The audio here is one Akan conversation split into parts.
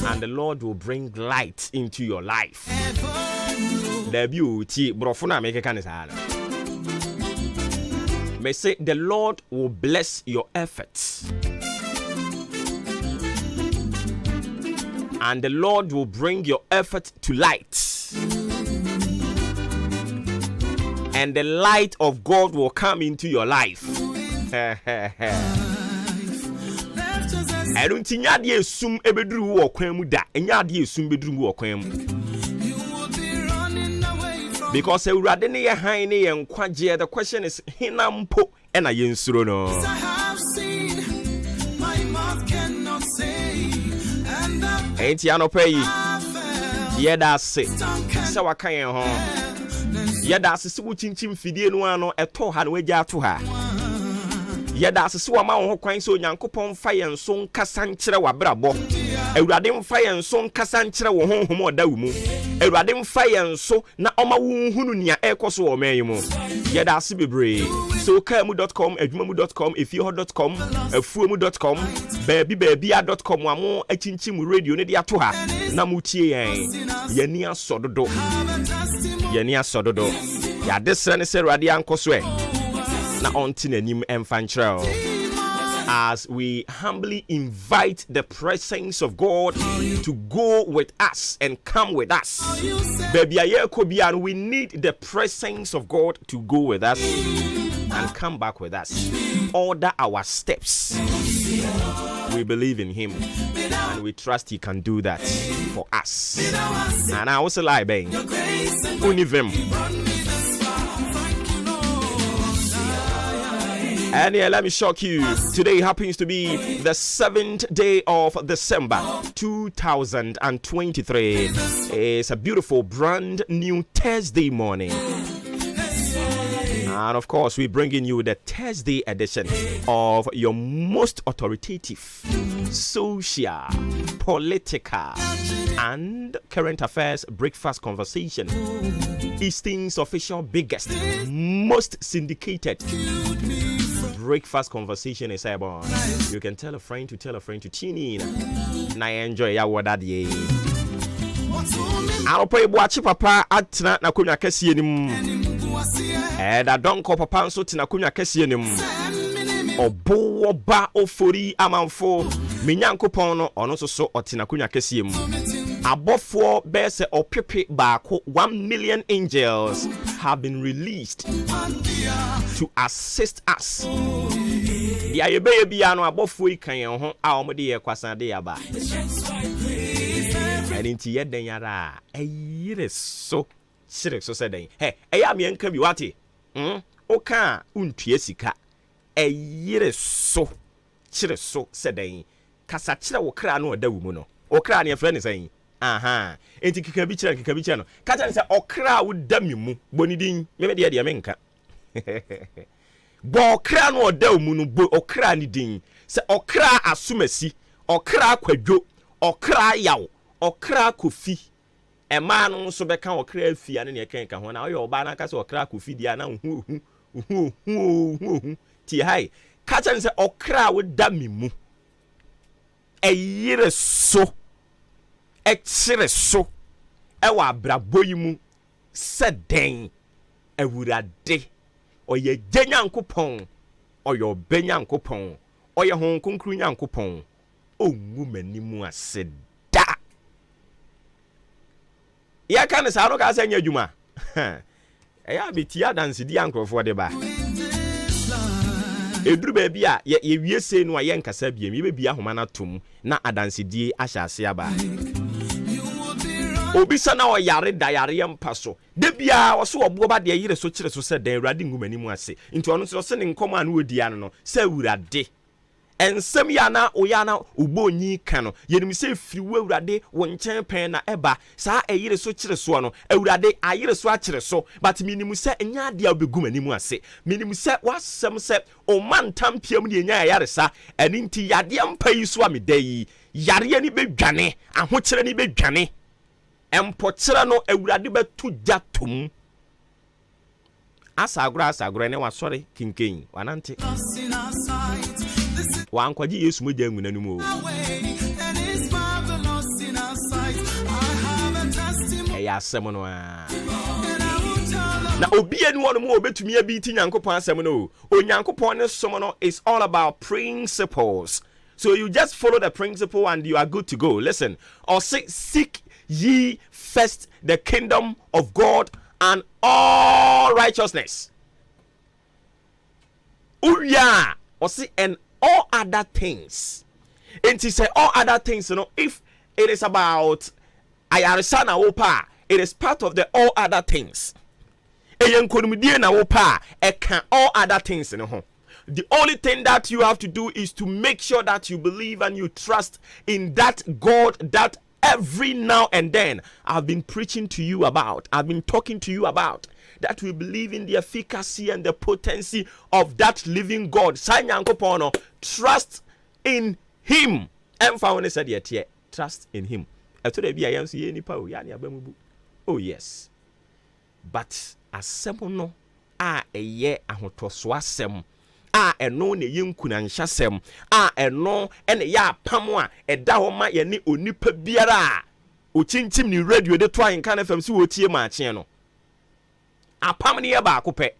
and the Lord will bring light into your life. The beauty, brofuna make a may say the Lord will bless your efforts. And the Lord will bring your effort to light. And the light of God will come into your life. I don't think you assume ebedru wo kwan mu da. Enya de assume bedru wo kwan mu. Because Ewurade ne ye han ne ye nkwaje. The question is hinampo e na ye nsuro no. Ain't ya no pay? Yeda se. Se waka yen ho. Yeda se wo chinchim fidie no ano eto ha na wagya to ha. Yeda asese wa ma wo kwan so Nyankopon fa yen so nkasa nkyere wa brabo. Ewurade mfa yen so nkasa nkyere wo honhom odawu mu. Ewurade mfa yen so na oma wo hunu nia ekoso wo man mu. Yeda ase bebre. So kamu.com, adwumamu.com, efieho.com, afuomu.com, baabia.com amo achinchim radio ne de ato ha na mutie yen. Yeni asododo. Yeni asododo. Ya desre ne se Ewurade ankoso e. Na ontinenim emfantrel as we humbly invite the presence of God to go with us and come with us. Baby, we need the presence of God to go with us and come back with us. Order our steps. We believe in Him and we trust He can do that for us. And I also lie, bang. Univem. And yeah, let me shock you. Today happens to be the 7th day of December 2023. It's a beautiful brand new Thursday morning. And of course, we're bringing you the Thursday edition of your most authoritative, social, political, and current affairs breakfast conversation. Easton's official biggest, most syndicated breakfast conversation is about. You can tell a friend to tune in. And I enjoy ya wadadie. I'll pray watch papa atna na kunya kesi enim. Da don ko papa nso tina kunya kesi enim. Obo oba ofori amanfo menyankopon no ono so otina kunya kesi em. Abofo be se opepe baako 1 million angels have been released to assist us. Dia yebe bia no abofo ikan ho a omode ye kwasande yaba. Enti yeden yara eyire so sire so seden. Hey, eya me nka bi wate. Oka untue sika. Eyire so sire so seden. Kasa kire wo kra no odawu mu no. Okra ne frɛ ne sɛn. Aha. Enti kika bi kire no. Kacha ne sɛ okra wo dami mu. Bonidin. Me de de menka. Bo okra no odawu mu no bo okra ni din. Sɛ okra asumasi, okra kwadwo, okra yaw, okra kofi. Ema no nso bɛka okra afia ne kenka ho na oyo oba na ka sɛ okra kofi dia na hu ti hai. Kacha ne sɛ okra wo dami mu. Eyire so ekire so ewa brabo yi mu seden Ewurade oye Nyankopon oye Benyankopon oye hon konkru Nyankopon ongu manimu aseda ya kan sa no ka sa nya adwuma eya betia dance di ankrofo de ba eduru ba bia ye wiese no aye nkasa bia me bia homa na tom na adansedi ahyase aba obisa na oyare da yare yempaso de bia wo so obo ba de yire so kire so se dan Ewurade ngumani mu ase nti ono so se ne nkoma na odi ano no se Ewurade ensem ya na oyana ubonyi ka no yenim se firiwo Ewurade wo nchen pen na eba sa eyire so kire so no Ewurade ayire so akire so but minimu se enya de obegumani mu ase minimu se wasem se o mantam piam ne enya yare sa eni nti yade ampa yi so amedai yare ni bedwane ahokire ni bedwane empokyere no Ewurade betu jatom asagura ne wasore kinken wanante wankwaji Yesu moja nguna numu ɛyɛ asɛm no na obi anu ono mo obetumi abiti nyankopɔn asɛm no onyankopɔn ne som no is all about principles. So you just follow the principle and you are good to go. Listen, or say, seek ye first the kingdom of God and all righteousness. Uya, or say, and all other things. And to say all other things, you know, if it is about ayarisana opa, it is part of the all other things. All other things, you know. The only thing that you have to do is to make sure that you believe and you trust in that God that every now and then I've been preaching to you about, I've been talking to you about, that we believe in the efficacy and the potency of that living God. Trust in Him. Trust in Him. Oh yes. But asɛm no a ɛyɛ ahotɔso asɛm a ɛno ne yɛnkuna nhyasɛm a ɛno ɛne yɛ apam a ɛda hɔ ma yɛne onipa biara a okyinkyim ne radio de to Ahenkan FM si wɔtie maakye no apam ne yɛ baako pɛ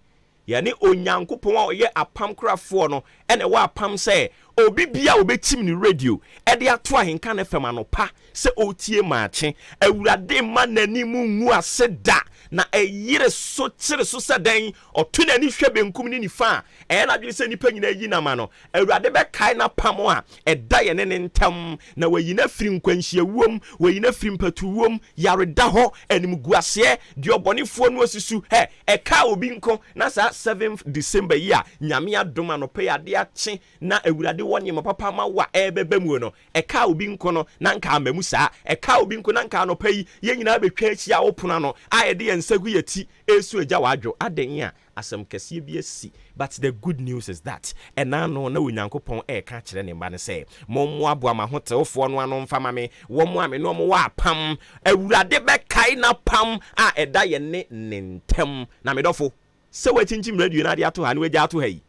yɛne onyankopɔn a ɔyɛ apam korafoɔ no ɛne wɔ apam sɛ obi bia obetim ne radio ɛde ato Ahenkan FM anopa sɛ otie maakye awurade ma n'anim ngu ase da na eyire so kyere so sɛdan ɔto n'ani hwɛ benkum ne nifa a na dwene sɛ nipa nyina yi na ma no awurade bɛkae na pam a ɛda yɛ ne ntam na wayi na firi nkwanhyia wom wayi na firi mpatuwom yareda hɔ animguaseɛ de ɔbɔnefoɔ no asisu ɛka obi nko na saa 7th December yi a nyame adom anɔpɛ yɛ ade akye na awurade wɔ nyema papa ma wa ɛbɛbɛ mu no ɛka obi nko no na nka amamu saa ɛka obi nko na nka anɔpɛ yi yɛ nyina bɛtwa akyi a wopona no a yɛde nsagu yɛti esu agya wadwo adan a asɛm kɛseɛ bi asi. But the good news is that ɛna no na onyankopɔn ɛka kyerɛ ne mba ne sɛ mommo aboa ma ho tewofoɔ no ano mfa ma me wɔmo a me no mo wa apam awurade bɛkae na pam a ɛda yɛ ne ntam na medɔfo sɛ wakyinkyim radio na ade ato ha ne wagya ato ha yi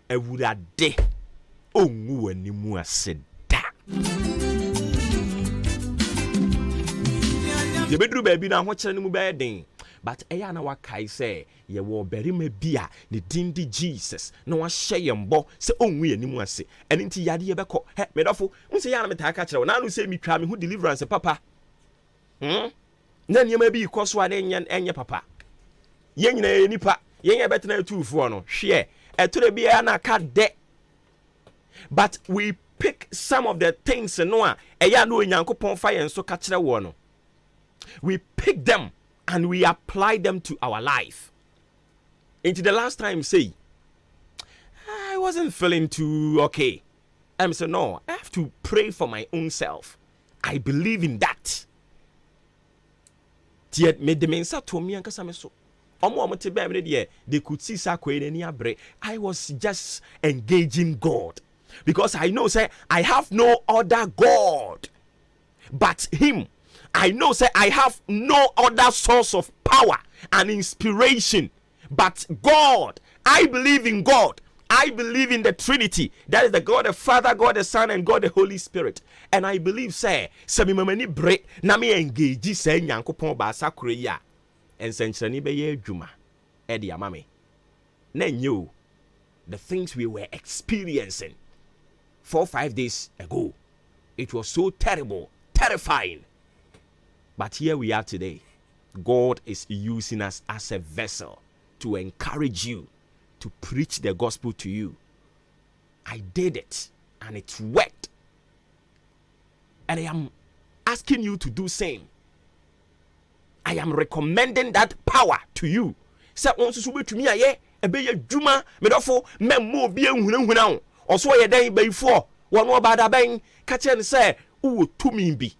awurade ongu w'animu ase da yɛbɛduru baabi na ho kyerɛ no mu bɛyɛ den. But eya na wakai say ye wo berima bia ne dindi Jesus na wa hye yembo se onwu yanimu ase eni nti yade ye beko he medofo unse ya na meta aka kire na no se mi twa me hu deliverance papa na niam bi ikoso a na enye papa ye nyina ye nipa ye nye betena atuufo no hwe etore bia na ka de. But we pick some of the things no a eya na onyankopon fa yen so ka kire wo no, we pick them and we apply them to our life. Into the last time, say, I wasn't feeling too okay. I'm saying, no, I have to pray for my own self. I believe in that. They could see I was just engaging God because I know, say, I have no other God but Him. I know, say, I have no other source of power and inspiration but God. I believe in God. I believe in the Trinity. That is the God the Father, God the Son, and God the Holy Spirit. And I believe, say, Samimani break, Nami engage, say, Yankopon Basa Korea, and Senchani Beye Juma, Eddie Amame. Then you, the things we were experiencing 4 or 5 days ago, it was so terrible, terrifying. But here we are today. God is using us as a vessel to encourage you, to preach the gospel to you. I did it and it worked. And I am asking you to do same. I am recommending that power to you. Say once you to me aye ebe juma medofo memmo bi ehunahuna oso ye dan bayfo wono bada ban ka che ne say wo tumi bi.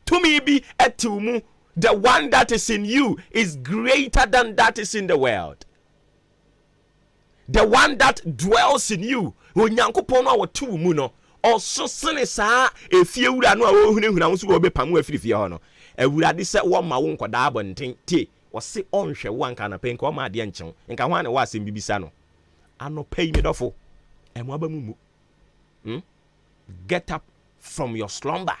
To me be etumu, the one that is in you is greater than that is in the world. The one that dwells in you, onyankopon no awatu mu no, also sene saa efie wura no a wo hunahuna wo so wo bepamu afirifie ho no. Awurade se wo ma wo nkoda abonten tie, wo se onhwe wo anka na penka wo ma ade nchen. Nka ho ane wo asem bibisa no. Ano pay me dofo. Emu abamu mu. Get up from your slumber.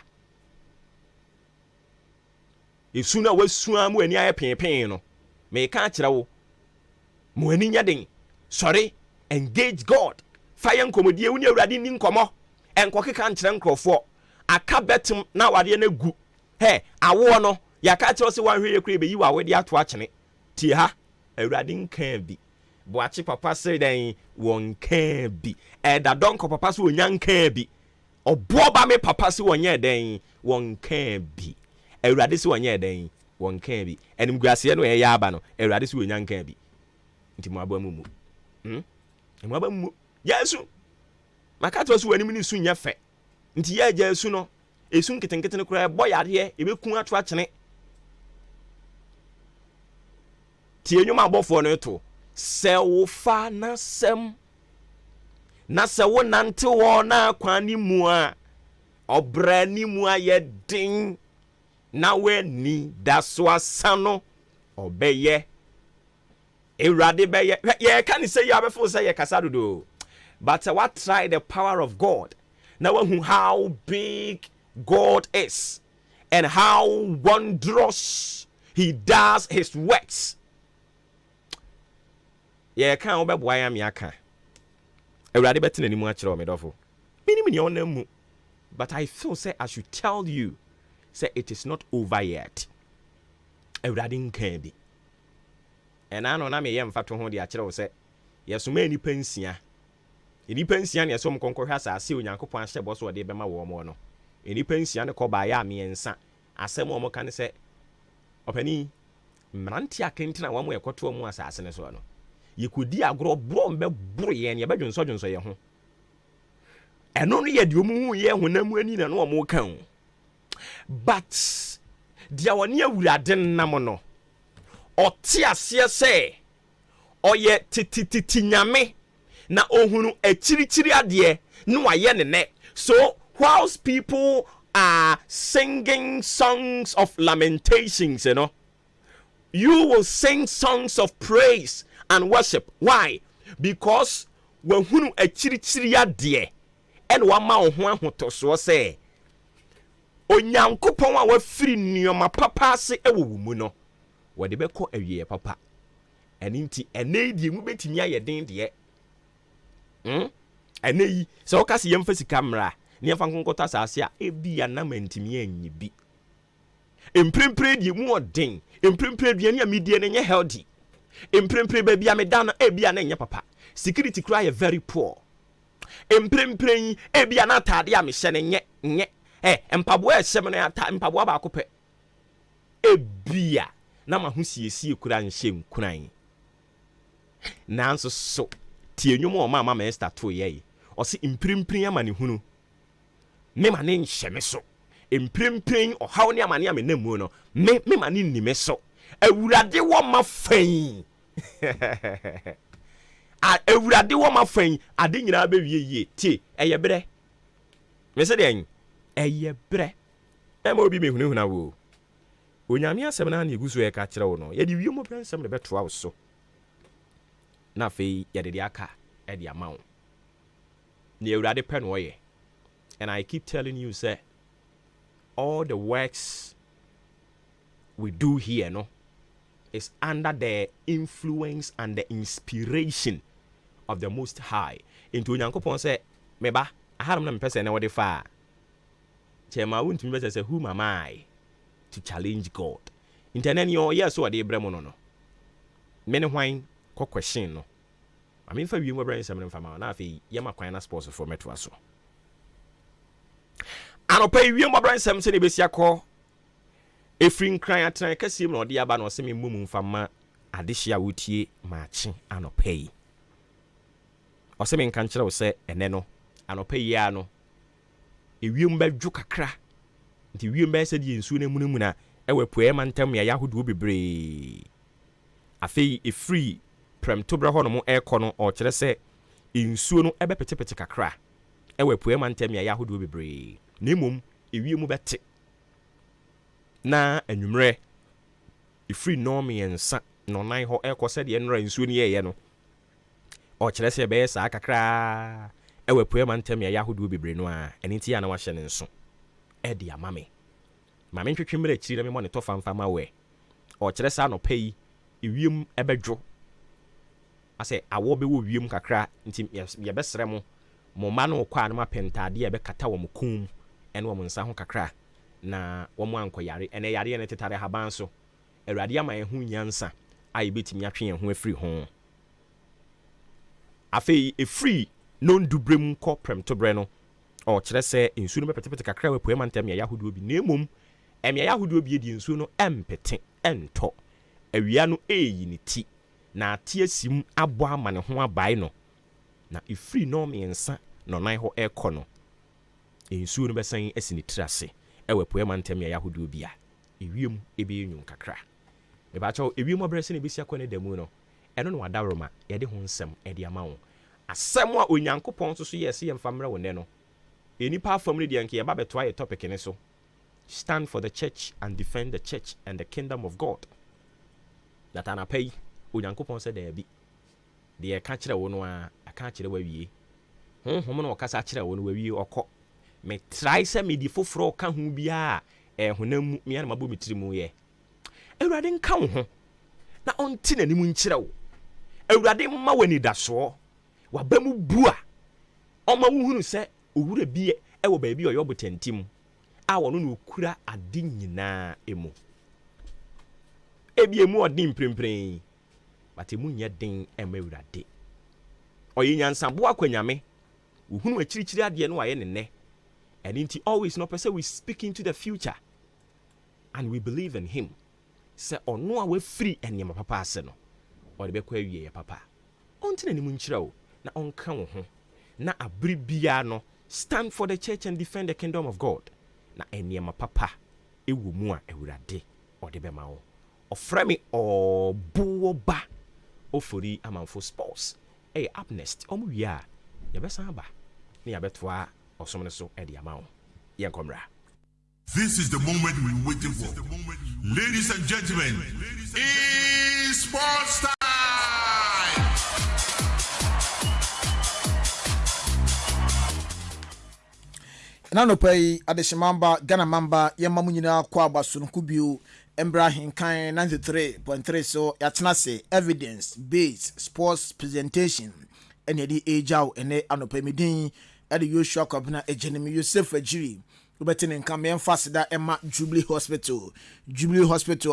esu na wasua mu ani aye penpen no me ka kire wo mo ani nya den sorry engage God fire nkomodie woni awurade ni nkomo enkokeka nkire nkrofo aka betem na wade na gu he awo no yaka kire se wan hwe ekure be yi wa wade ato akene tie ha awurade nkan bi boachi papa se den won kan bi da donko papa se onyan kan bi obo ba me papa se wonye den won kan bi awurade se wonye den won kan bi enim guase no ye aba no awurade se onyan kan bi nti mo aba mu mo aba mu yesu makato se wanim ni su nya fe nti ye ja esu no esu nketenkete no kura boy ade e beku ato akene tie nyuma abofo no to se wo fa na sem na se wo nante wo na kwani mu a obra ni mu a ye din na we ni daso asano obeye ewrade beye ye kan say ya befo say ye kasa dodo but what try the power of God now who how big God is and how wondrous he does his works. Yeah, can't obey why I'm yaka. I rather better than anyone actually made of. Minimum, but I feel say I should tell you, say it is not over yet. I rather candy. And I know I'm a young fat to hold the actual say, yes, so many pensia. Any pension, yes, some conquer has a see when Uncle Pancha was what they be my warm. Any pension, call by me and son. I say, more can say, Openny, Mantia came to one way a quarter more assassin as well. You could dear grow brom be bury and your bedroom surgeon say, and only a dumu ye when I'm winning and no more count. But dear one year we are den namono or tia say, or yet titinyame na ohunu e chiri adie no aye ne. So whilst people are singing songs of lamentations, you know, you will sing songs of praise and worship. Why? Because when hunu e chiri adie and wama ohun ahoto so say onyankopon a wafiri nneoma papa se ewowu mu no wo de beko awie papa eninti enedi mu betimi aye den de eneyi se okase yemfa sika mra ne yemfa nkonkota saase a ebia na mantimi anyi bi emprempre die mu odin emprempre die ne amidie ne nye healthy emprempre ba bia me dan ebia na nye papa security cry very poor emprempre ebia na tade a me hye ne nye empabo ehye no ata empabo ba akopɛ ebia na ma ho siesie kura nhye nkuran nanso so tie nwom o mama me start to ye o se imprimprin amane hunu me ma ne nhye me so imprimprin o haw ne amane ame namu no me ma ne nnime so awurade wo ma fan awurade wo ma fan ade nyina ba wie yie tie eye bre me se de eye bre e ma obi me hunu wo onyame asem na na eguso e ka kire wo no ye de wiemo bransem de beto awo so na fe ye de aka e de amawo na awurade pe no ye. And I keep telling you, say, all the works we do here, no, is under the influence and the inspiration of the Most High. Into Nyankopon say, meba, I had them person na wode fa. Chema won't me say, who am I to challenge God? Intenen yo yes what dey bremo no. Many wine ko question no. I mean for you mo brand some fama na afi ye makwan na sports for metro so. Anopa wie mo brand some se ne besia ko efrin kran atran kasiem na ode aba na se me mum mfama adehia wotie maachi anopa yi. O se me nkan kire wo se ene no anopa yi a no ewiem badwu kakra nti wiem ba se die nsu na mu na ewe poe mantam ya yahodo bebre afei efri prem tobra ho no mo ekono o kire se nsuo no ebe petepete kakra ewe poe mantam ya yahodo bebre na emom ewiem bete na anwumre efri no me ensa no nan ho ekose de nra nsuo ni ye no o kire se be sa kakra ewe poe mantam ya yahodo bebre no a eniti ya na wa hye ne nso e de amame ma me twetwe mre chiri na me mo ne to famfama we o kire sa no pay ewiem ebedwo ase awo be wo wiem kakra nti ye besere mo ma no kwa na mapentade ye be kata wo kum ene wo nsa ho kakra na wo mo ankoyare ene yare ne tetare haban so awurade ama ye hu nyansa ayi betimi atwe ye ho afiri ho afei efiri non dubrem ko prem to bre no o kire se ensu no bepetepete kakra we poema ntem ya yahodo bi na emom emya yahodo bi edi ensu no empete ento awia no eyi ne ti na ate asim abo ama ne ho abai no na efiri no miensa no nan ho ekọ no ensu no besan asini tirase ewe poema ntem ya yahodo bi a ewiem ebe enyu kakra e ba chawo ewiem obrese ne besi akọ ne damu no eno no wadawroma ye de ho nsem e de ama wo asem a onyankopon so yes ye mfamra wo ne no enipa afam ne de anke ye ba beto aye topic ne so stand for the church and defend the church and the kingdom of God that ana pay onyankopon se da bi de ka kire wo no a aka kire wa wie honhom no kasa kire wo no wa wie okọ me try se me di foforo ka hu bia honam me ana mabo mitirimu ye awurade nka wo ho na onti nanim nkire wo awurade mma wani daso wa ba mu bua oma wo hunu se owura bie wo ba bi oyo botantim a wono no okura ade nyina emu ebie mu odin prempren bate mu nya den emawurade oyenyansa bo akwanyame wo hunu akirichiri ade no aye ne and inti always no person we speak into the future and we believe in him se ono a we free enyama papa ase no o de be kwa wie papa ontina ni mu nkyira wo na onka wo ho na abri bia no stand for the church and defend the kingdom of God na enyama papa ewo mu a ewurade o de be ma wo ofra me obo ba ofori amanfo sports up next omu wi a ye be san ba na ye betoa osomne so e de ama wo ye nkomra. This is the moment we're waiting for. Ladies and gentlemen, it's sports time! Nano pay adeshimamba Ghana mamba yemamu nyina kwa abasunku bio Embra Hinkan 93.3 so yatenase evidence based sports presentation ene di ejao ene anopa medin ade Yoshua Kwabena ejenemi Yosef Ajiri Robertin and Cameron Fassida Emma Jubilee Hospital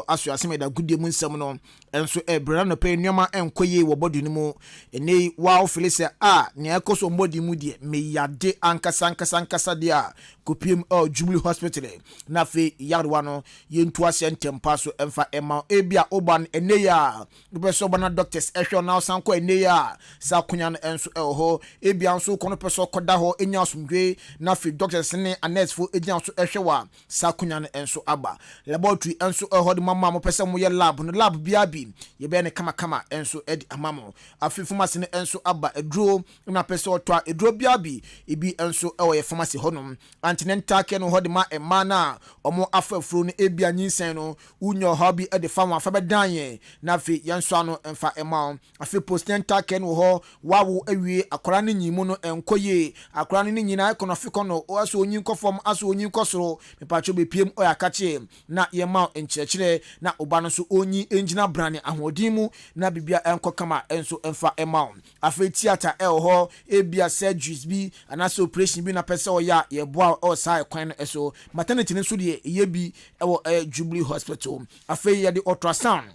as you are saying that good demon seminal and so a brand pay Noma and Koye were body no and nay wow Felicia near Coso Modi Moody may ya de Anka Sanka dia Copium or Jubilee Hospital Nafe Yadwano Yin Twasian Tempaso and for Emma Abia Oban and Neya Rubesobana doctors Esho now Sanko and Neya Sakunyan and so ho Abian so Conopeso Kodaho in Yasum Gray Nafi doctors and Nets for Ejan so ehwewa sakunyan enso aba laboratory enso ehodi mama mo pese mo ye lab no lab biabi ye be ne kama enso edi amamo afi pharmacy ne enso aba edro na pese otwa edro biabi ebi enso ewo ye pharmacy honom antinental care no hodi ma emana omo afafuro no ebia nyinsen no unyo hobby edi farm afa bedanye na afi yenso ano emfa ema afi postdental care no ho wawo awie akora ne nyimu no enkoye akora ne nyina ekonofi kono o aso onyin kofom aso onyin kosoro mepacho be piem oyakache na yema enkyekire na oba so onyi engina brane ahodin na bibia enko kama enso emfa ema afi theater ho ebia surgeries bi anaso operation bi na pese oya ye boa o sai kwan no eso maternity ne so de ye bi ewo Jubilee Hospital afi ye de ultrasound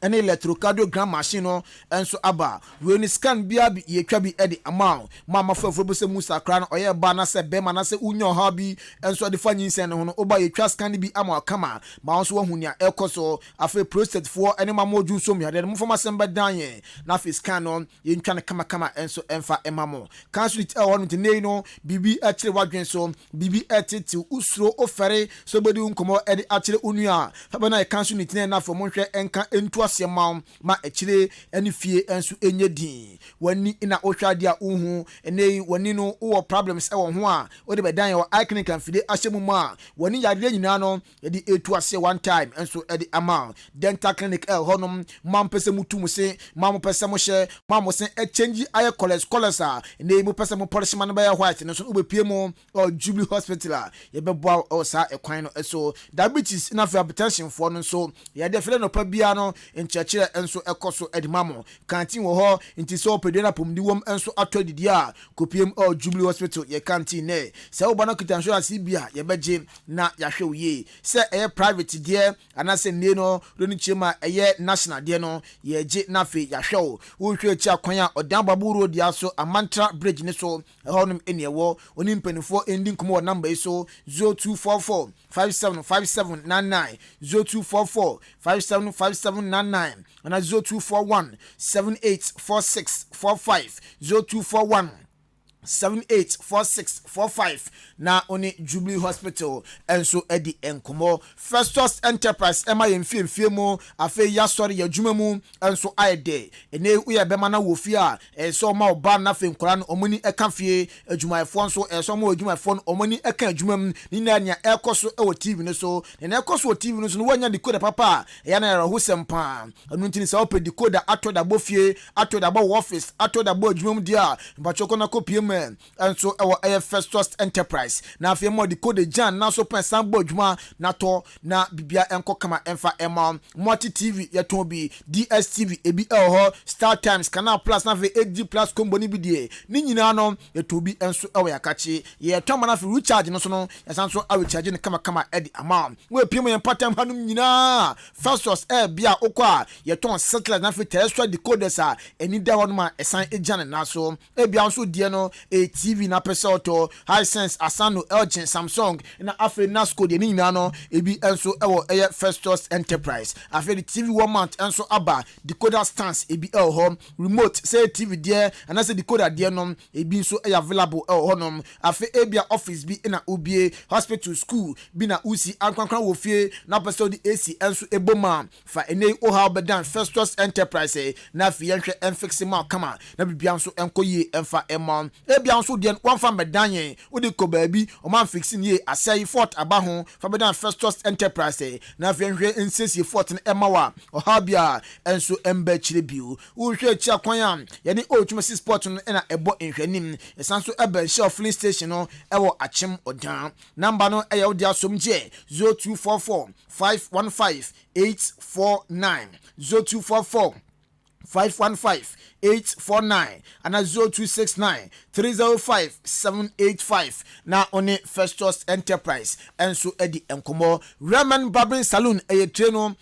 an electrocardiogram machine no enso aba we ni scan bia bi ye twa bi edi amount mama fofo bo se musa kra no oye ba na se be ma na se unyo ha bi enso de fanyin sen no oba ye twa scan bi ama kama ma onso wahunia ekoso afa prostate for ene ma moju so mi ade mo foma semba danye na fa scan no ye ntwa ne kama enso emfa emamo cancel it no de no bibi a kire wadwen so bibi etiti usuro ofere so bodi unkomo edi a kire unua fa ba na cancel it na fa mo hwe enka entu etu asema ma echire ene fie enso enye din wani ina ohwade a uhu ene wani no wo problems e wo ho a wo de bedan yo iconic amfide ahyemu ma wani yade nyina no de etu ase one time enso e de ama dental clinic honom mam pese mutu mu se mam pese mo hye mam se e change aye college a ene mu pese mo polish man ba white no so ubepie mu Jubilee Hospital a ye bebo o sa ekwan no so diabetes na for hypertension for no so ye de fele no pa bia no nchechire enso ekoso edimamo canteen wo ho nti so opede na pomdi wom enso atodidi a kopiem Jubilee Hospital ye canteen ne se wo bana kita insurance bia ye beje na ya hwe uye se eye private de anase ne no roni chema eye national de no ye je na fe ya hwe wo hwe chi akwan a odan baburu dia so amantra bridge ne so honom ene wo oni mpanifo ending komo number so 0244 575799 0244 575799 and 0241 784645 0241 784645 na oni Jubilee Hospital enso edi enkomo Festus Enterprise ema yemfie mu afi ya sori ya dwuma mu enso aide ene uye bema na wofia enso ma oba na fe nkora no omoni eka fie adwumayefo enso enso ma adwumayefo no omoni eka adwumam ni na nya ekoso e wo TV no so na ekoso wo TV no so no wanya decoder papa ya na ho sempa anu ntini sa opedi decoder atoda bofie atoda bo office atoda bo adwumam dia mpachoko na kopie and so our Festus Enterprise na afie mo decoder jan na so pen sambo adwuma na to na bibia enko kama emfa ema multi TV ya ton bi DSTV ebi ho Star Times Canal Plus na ve 8G Plus combo ni bi die ni nyina no eto bi enso ewe yakachi ye to na fe recharge no so no yasan so awe charge ne kama edi ama we pie mo yempatam hanum nyina Festus bia okwa ye ton satellite na fe terrestrial decoders a eni da won ma esan ejane na so bia so die no a TV na pesoto Hisense Asano LG Samsung na afi Nasco de nyina no ebi enso ewo Festus Enterprise afi the TV 1 month enso aba decoder stance ebi ho remote say TV there and say decoder there no ebi so available honom afi ebia office bi na obie hospital school bi na usi ankwankwan wo fie na peso di AC enso eboma fa ene o ha bedan Festus Enterprise na afi yenhwe enfix ma kama na bibia nso enkoyi emfa emma ebia nso de one fa medanye wo de ko baabi o man fixing ye asai fort aba ho fa bedan Festus Enterprise na afi yenhwe nsesi fort na emma wa o ha bia enso emba chire biu wo hwe chi akwan ya ye o twumasi sport no na ebo nhwanim esanso eba shell filling station no ewo achem odan number no eya wo dia somje 0244 515 849 0244 515-849 and 0269-305-785 na one Festus Enterprise enso edi enkomo Ramen Barbering Saloon treno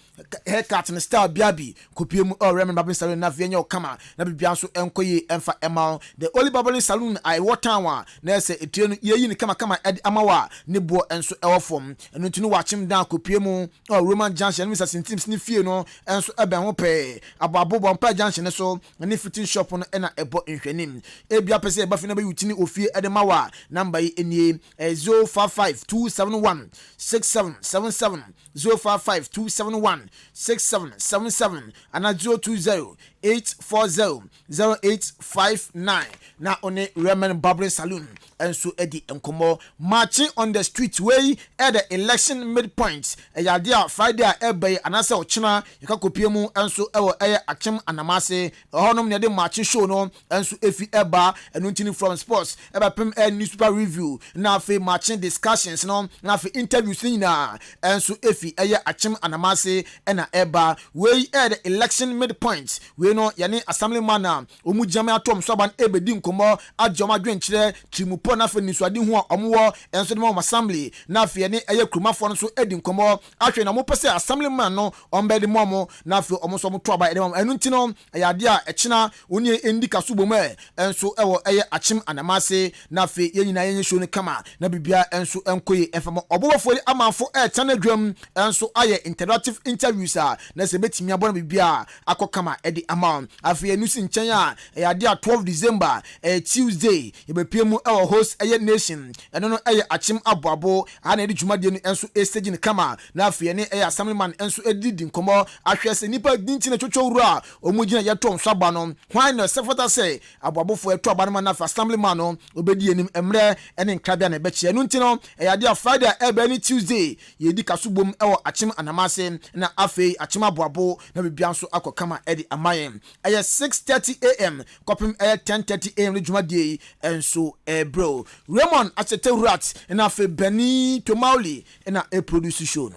haircut and style biabi kopiem Ramen Barbering Saloon na vienyo kama na bibia nso enkoye emfa ema the only barbering saloon I water wa na se treno yeyi ni kama edi amawa ne bo enso ewofom enu tinu wachim dan kopiem Roman Junction Mr. Sintims ni fie no enso ebe ho pe ababo bompa junction so ni fitting shop no na ebo nhwanim ebia pese eba fi na be yutini ofie edemawa number yi enie 0552716777 0552716777 ana 020-840-0859 na one Ramen Barbering Saloon enso edi enkomo marching on the street way at the election midpoint eyadia Friday ebe anase ochina yakakopiemu enso ewo achem anamase honom ne de marching show no enso efi eba enontini from sports eba pem newspaper review na afi marching discussions no na afi interviews nyina enso efi achem anamase ena eba way at the election midpoint we no yani assemblyman na omu jama atom so ban ebedi nkomo adjoma dwenkyere trimupo na fe nisuade hu omwo enso de mo assembly na afi ne krumafo no so edi nkomo ahwe na mo pese assemblyman no ombedi momo na afi omo so mo to aba edem enu ntino ayade a echina oni endika subom enso ewo achem anamase na afi yenyina yenye show ne kama na bibia enso enkoye efamo obobofo amanfo chanadwam enso aye interactive interviews a na se betimi abona bibia akokama edi ama ama afei enusi nkyɛn a ɛyɛ ade 12 December Tuesday yɛbɛpie mu ɛwɔ host ɛyɛ nation ɛno no ɛyɛ akyem aboabo ana ɛde dwumadie no ɛnso stage ne kama na afei ne ɛyɛ assemblyman ɛnso ɛdidi nkɔmɔ ahwɛ sɛ nipa dinti na twotwo wuro a ɔmo gyina yɛtɔ nso aba no hwan na sɛfata sɛ aboabofo ɛtɔ aba no ma na afei assemblyman no obedi anim mmerɛ ɛne nkrabea na ɛbɛkyɛ ɛno nti no ɛyɛ ade a Friday ɛbɛ ne Tuesday yɛdi kaso bom ɛwɔ akyem anamase na afei akyem aboabo na bibia nso akɔ kama ɛde amayen ɛyɛ 6:30 AM kɔpem ɛyɛ 10:30 AM ne dwumadie ɛnso bro Raymond Achete Rat na afei Benny Tomauli na produce show no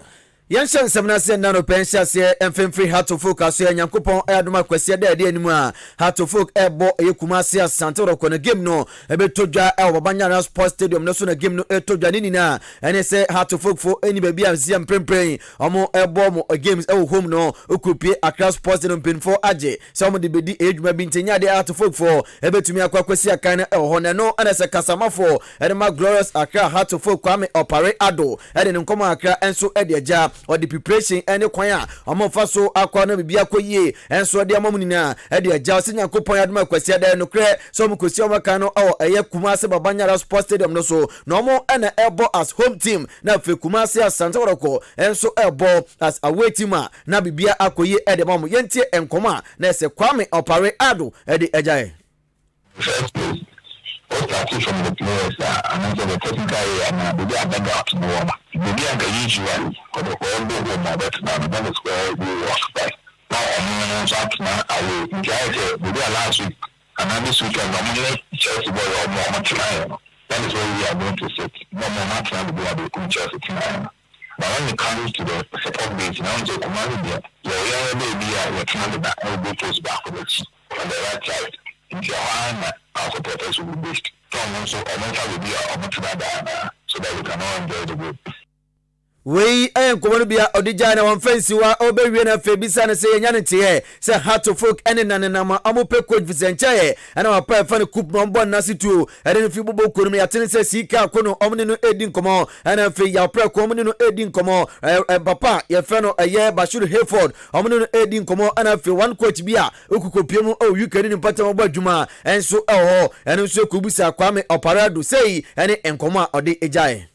Yanshan Samnasi and Nano Pensia say and free heart to focus here Yankupon Aduma Quesia de anymore heart to folk airbo Yukumasia Santoro Kona game no a bit toja Banyana Sports Stadium no sooner game no tojanina and they say heart to folk for any baby and see praying or more airbo games home no Ukupi across Sports Stadium pin for Aje some of the bedi age may be tenya de heart to folk for a bit to me Aquaquesia kind of honor no and as a Casama for and my glorious Accra heart to folk Kwame operate Ado and then come Accra and so at the job or the preparation and the choir among so akwana bibia koye and so the amamuna at the adjusting and coupon adma quesia there no cre some kusioma kano or a Kumasi Babanyara Sports Stadium no so no more and a airbo as home team now for Kumasi as Santoroko and so airbo as away team na bibia akoye at the moment yente and coma na se Kwame operate Ado at the Ajay. From the players and also the technical area and the background to warm. Maybe I'm usually for the whole book my better than the square we walk by. Now I'm up now. I will guide the last week and this week I'm normally Chelsea boy or more tonight. That is where we are going to sit. No more match now we are going to Chelsea tonight. But when it comes to the support base, now to command there, your baby are trying to back elbow post back on the right side. In your hand, our supporters will be based. So will be so that we can all enjoy the group. We ain't going to be a Odijana on fancy wa Oberina Fabisana say Yanity, say hard to folk and Nanama Amope Coach Vicente, and our pair fan of Coop Nombon Nasi too, and then if you could me attend say Sika Kono Omnino Edin Como, and if you are pre Communino Edin Como, Papa, your fellow a year Bashur Hayford, Omnino Edin Como, and I feel one coach Bia, Ukupium, oh, you can in Patama Juma, and so and also Kubisa Kwame Oparado say, and Enkoma or the Ejai.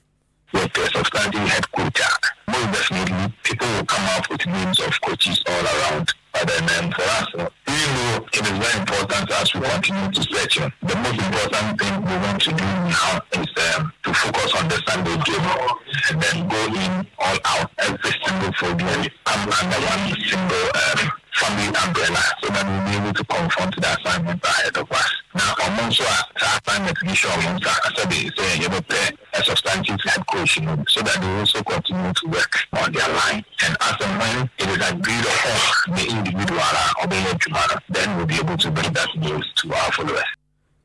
With the substantive head coach, most definitely people will come up with names of coaches all around. But then for us, even though it is very important as we continue to search, the most important thing we want to do now is to focus on the Sunday game and then go in all out every single football come under one single family umbrella so that we'll be able to confront the assignment ahead of us. Now, amongst our assignment, we show amongst our say you prepare a substantive head coach, so that they also continue to work on their line. And as and when it is agreed upon the individual or the tomorrow, then we'll be able to bring that news to our followers.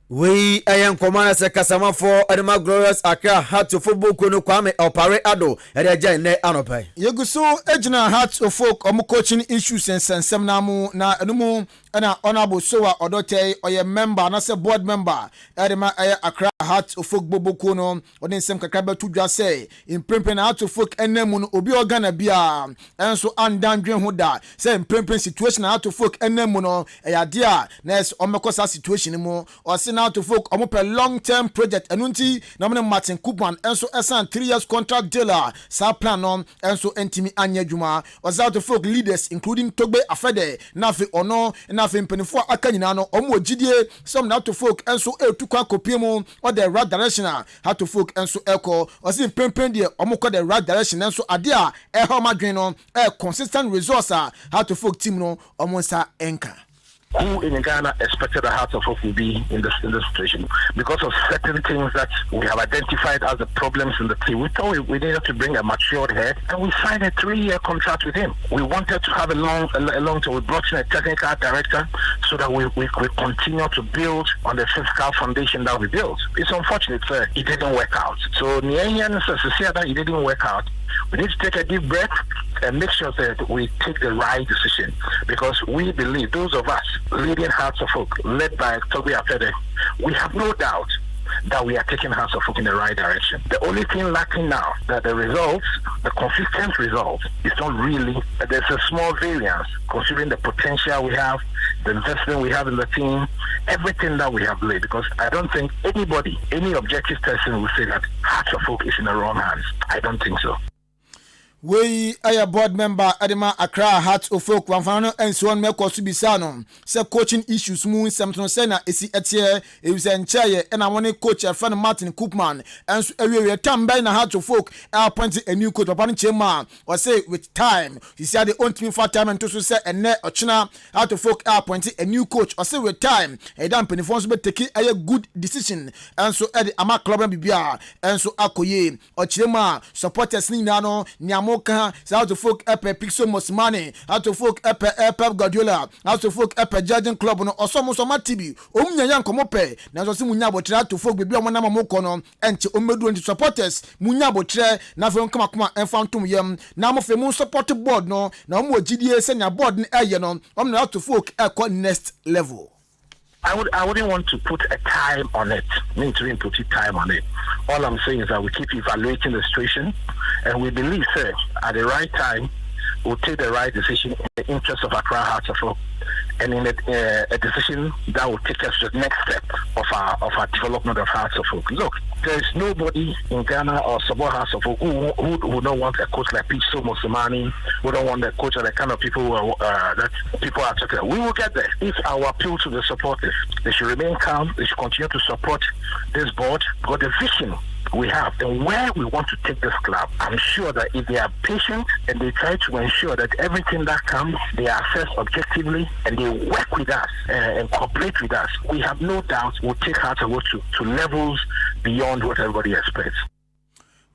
We am command as a Casama for Adama Glorious Accra had to football Kono Kwame Opare Ado and a Jane Anope. Yeguso Ejina Hearts of Folk coaching issues and Semnamu na Numu and honorable Soa Odote or a member and as a board member Adama Accra Hearts of Folk Bobo Kono or then some Kakaba to just say in Primpin Hearts of Folk and Nemun Obi Organa Bia and so undangering Huda say in Primpin situation Hearts of Folk and Nemuno a dear Nes Omakosa situation or sin to folk a long-term project enunti na Martin Koopman enso esan 3 years contract dealer sa plan on enso entimi anya dwuma was out to folk leaders including Togbe Afede nafe ono nafe mpenifo aka nyina no omo gidie some na to folk enso etukwa kopiemu or the right direction how to folk enso eko or see pempen de omo ko the right direction enso ade a eho madwen no consistent resource how to folk team no omo sa enka. Who in Ghana expected the Hearts of Folk will be in this situation because of certain things that we have identified as the problems in the team. We thought we needed to bring a matured head, and we signed a 3-year contract with him. We wanted to have a long term. We brought in a technical director so that we continue to build on the physical foundation that we built. It's unfortunate, sir, it didn't work out. So Nyanyan says that it didn't work out. We need to take a deep breath and make sure that we take the right decision, because we believe, those of us leading Hearts of Folk, led by Toby Afede, we have no doubt that we are taking Hearts of Oak in the right direction. The only thing lacking now, that the results, the consistent results, is not really, there's a small variance considering the potential we have, the investment we have in the team, everything that we have laid, because I don't think anybody, any objective person will say that Hearts of Oak is in the wrong hands. I don't think so. We are board member Adema Accra Hearts of Oak Wanfano and so on Meko Subisano. Say coaching issues moon Samson Sena is etie it was en chair and I want to coach a friend Martin Koopman and so we time by na Hearts of Oak appointed a new coach upon Chema or say with time he said the own team for time and to say and net or China Hearts of Oak appointed a new coach or say with time a damn penny phones be taking a good decision and so at the Ama Club and Bibia and so Akoye or Chema supporters Ninano Nyamo how to folk epe Pixo Mosmani, how to folk epe Pep Guardiola, how to folk epe Judging Club no or some tibi. Omunya yan komope. Na so si munya botre to folk bibi amana mamoko no enti omedu enti supporters munya botre na fe nkama enfantum yam na mo fe mu support board no na mo gidie se nya board ni eye no om na to folk next level. I wouldn't want to put a time on it. Mean to put a time on it. All I'm saying is that we keep evaluating the situation, and we believe, sir, at the right time, we'll take the right decision in the interest of Accra Hearts of Oak, and in a decision that will take us to the next step of our development of Hearts of Oak. Look, there is nobody in Ghana or support Hearts of Oak who don't want a coach like Pixo Mosmani, who don't want a coach like the kind of people that people are talking about. We will get there. It's our appeal to the supporters. They should remain calm. They should continue to support this board, because the vision we have and where we want to take this club, I'm sure that if they are patient and they try to ensure that everything that comes, they are assessed objectively and they work with us and cooperate with us, we have no doubt we'll take Hearts of Oak to levels beyond what everybody expects.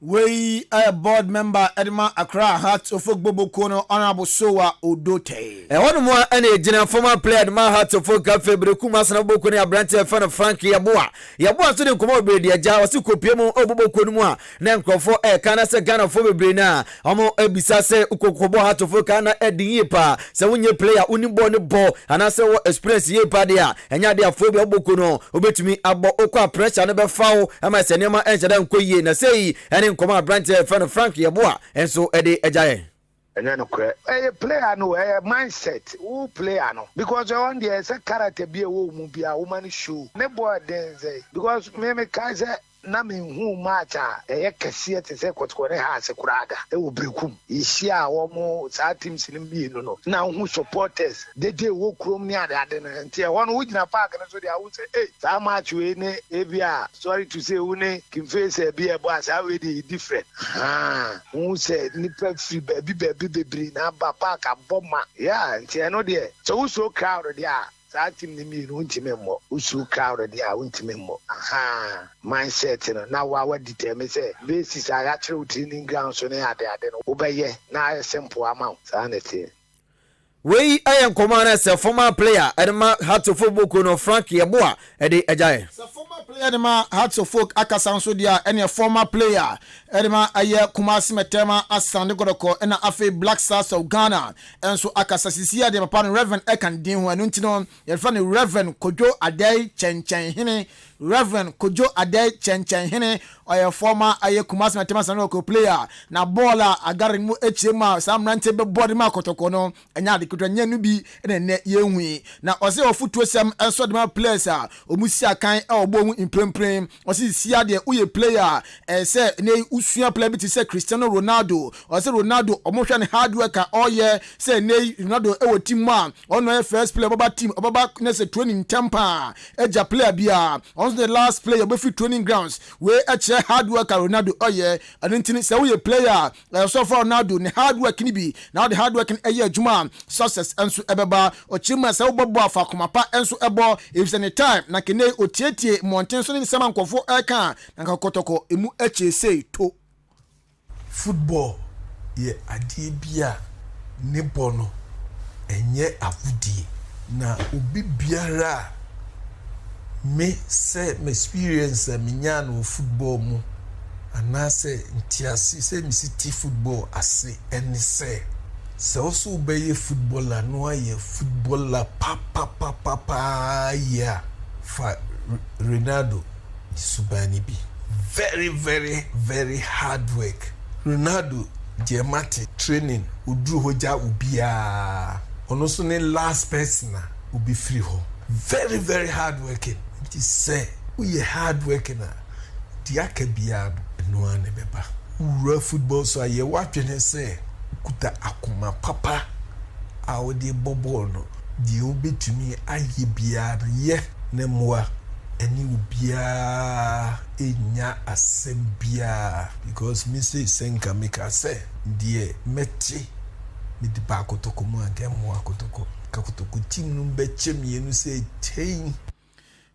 We are board member Edema Accra Hearts of Oak Bobo Kono Honorable Sowa Odote. And one more any general former player my Hearts of Oak Cafe Brekumas and Bokuni Abrante fan of Frankie Yabua. Yabua to the Komodo the Jawa Suko Piemo Obo Konua, Nanko for a Canasa Ghana for Brina, Omo Ebisase Ukokobo Hearts of Oak Kana Edi Yepa, so when you play a Unibon ball and I say what express Yepa there, and Yadia Phobia Bokono, obey me about Oka pressure never foul, and my Senema answer them Koye and say, and in Command Branch friend of Frankie Yabua, and so Eddie Ejaye. And then a player no a mindset who player no because on the as a character be a woman show ne boy then say because me kaise na me hu match e kase te se kotkore ha se kuraga e wo brekum ihia wo mo sa teams ni bi no na hu supporters de wo krom ni ade na nti e wono wugina park na so dia wo say eh sa match we ne e bia sorry to say we ne kim face e bia bo as we dey different who say ni pe free baby bebre na ba park aboma yeah nti e no de so who so crowd there that team ni me untimemo usu crowd there untimemo mindset no na wa determine say basis I actually training ground so na ade no obeye na simple amount sanity. We I am commander say former player Edema Hearts of Oak no Frankie Yabua Eddie Ejaye. So former player Edema Hearts of Oak akasanso dia any former player Edema aye Kumasi Metema asande godoko na afi Black Stars of Ghana enso akasasisia de papa Reverend Ekan din ho anu ntino ye fa ne Reverend Kojo Adai Chenchen hene Reverend Kojo Adai Chenchen hene oye former aye Kumasi Metema asande godoko player na baller agare mu echema sam rante be body ma kotoko no enya de kutanya nu bi ne yehui na ose ofutuo sem enso de ma players a omusi akan e obo hu impremprem ose sia de uye player se ne usua player bi ti se Cristiano Ronaldo ose Ronaldo omohwe ne hard worker oye se ne Ronaldo e wo team a ono e first player baba team baba ne se training temper eja player bia on the last player be fit training grounds we e che hard worker Ronaldo oye anintini se uye player so for Ronaldo ne hard work ni bi now the hard work e ye adwuma success enso ebeba ochima se obobo afa komapa enso ebo if any time na kene otietie monten so ni sema nkofo eka na kotoko emu eche sei to football ye adie bia ne bono enye afudie na obi biara me se me experience me nya no football mu anase ntiasi se mi city football ase eni se also be a footballer no aye footballer pa ya fa Ronaldo subani bi very very very hard work. Ronaldo diamante training udru hoja ubia ono so ne last person na ubi free ho very very hard working. It is say we hard working na dia ka bia no ane beba ura football so aye watwene say kuta akoma papa a odi bobol no di obetumi aye bia ye ne moa eni ubia enya asembia because me say senka make say die meti me di ba kotoko mu agemo akotoko kakotoko team no be chemienu say chain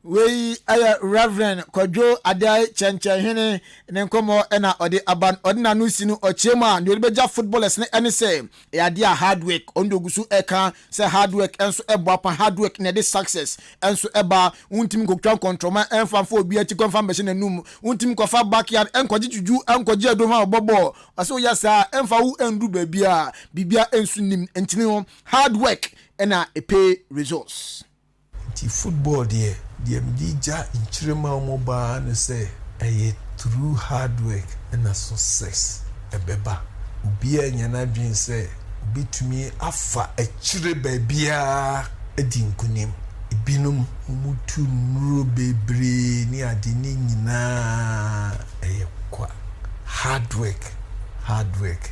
we aya Reverend Kojo Adai Chenchehene ne nkomo na ode aban ode na nusi no ochema ne beja footballers ne ene say e ade a hard work ondogusu eka say hard work enso ebo apa hard work ne de success enso eba untim kokwan control enfamfo obi ati konfam be na num untim kofa backyard enkoje juju enkoje adoma obobo aso yasa emfa wu endu babia bibia ensu nim entini hard work na e pay results. The football there, the mdija in Chirema Moba and say a true hard work and a success. A beba ubia nyana dream say be to me afa a chire babia a dinkunim ibinum mutu nuro bebre ni adini nyina a kwa hard work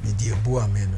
media boa meno.